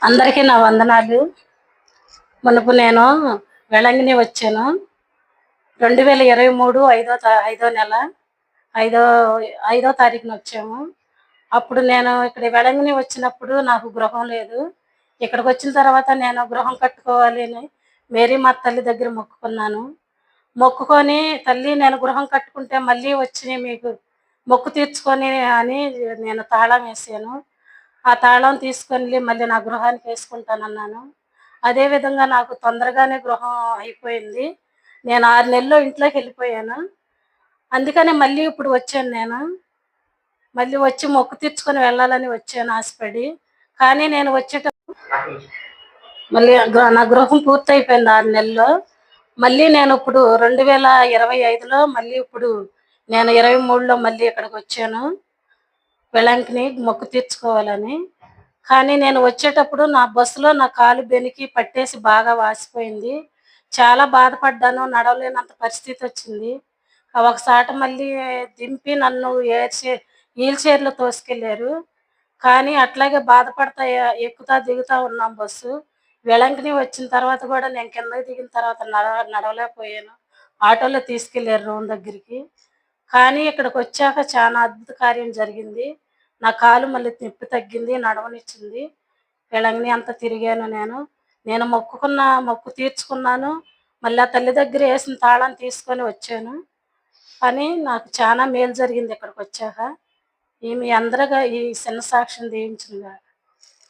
అందరికీ నా వందనాలు. మునుపు నేను వెలంగిని వచ్చాను. 2023 ఐదో నెల ఐదో ఐదో తారీఖున వచ్చాము. అప్పుడు నేను ఇక్కడ వెలంగిని వచ్చినప్పుడు నాకు గృహం లేదు. ఇక్కడికొచ్చిన తర్వాత నేను గృహం కట్టుకోవాలి అని మేరీ మాత తల్లి దగ్గర మొక్కుకున్నాను. మొక్కుకొని, తల్లి నేను గృహం కట్టుకుంటే మళ్ళీ వచ్చి మీకు మొక్కు తీర్చుకొని అని నేను తాళం వేసాను. ఆ తాళం తీసుకొని మళ్ళీ నా గృహానికి వేసుకుంటానన్నాను. అదే విధంగా నాకు తొందరగానే గృహం అయిపోయింది. నేను 6 నెలల్లో ఇంట్లోకెళ్ళిపోయాను. అందుకనే మళ్ళీ ఇప్పుడు వచ్చాను నేను. మళ్ళీ వచ్చి మొక్కు తీర్చుకొని వెళ్ళాలని వచ్చాను ఆశపడి. కానీ నేను మళ్ళీ నా గృహం పూర్తయిపోయింది 6 నెలల్లో. మళ్ళీ నేను ఇప్పుడు 2025లో మళ్ళీ ఇప్పుడు నేను 23లో మళ్ళీ ఇక్కడికొచ్చాను. వెలంకిని మొక్కు తీర్చుకోవాలని. కానీ నేను వచ్చేటప్పుడు నా బస్సులో నా కాలు బెనికి పట్టేసి బాగా వాసిపోయింది. చాలా బాధపడ్డాను. నడవలేనంత పరిస్థితి వచ్చింది. ఒకసాట మళ్ళీ దింపి నన్ను వీల్ చైర్‌లో తోసుకెళ్లారు. కానీ అట్లాగే బాధపడతా ఎక్కుతా దిగుతా ఉన్నాం బస్సు. వెలంకిని వచ్చిన తర్వాత కూడా నేను కిందకి దిగిన తర్వాత నడవలేకపోయాను. ఆటోలో తీసుకెళ్లారు రూమ్ దగ్గరికి. కానీ ఇక్కడికొచ్చాక చాలా అద్భుత కార్యం జరిగింది. నా కాలు మళ్ళీ నొప్పి తగ్గింది, నడవనిచ్చింది. వెలంగిని అంతా తిరిగాను నేను. నేను మొక్కు తీర్చుకున్నాను. మళ్ళీ ఆ తల్లి దగ్గర వేసిన తాళం తీసుకొని వచ్చాను. కానీ నాకు చాలా మేలు జరిగింది ఇక్కడికొచ్చాక. ఈ మీ అందరిగా ఈ చిన్న సాక్ష్యం దీవించిందిగాక.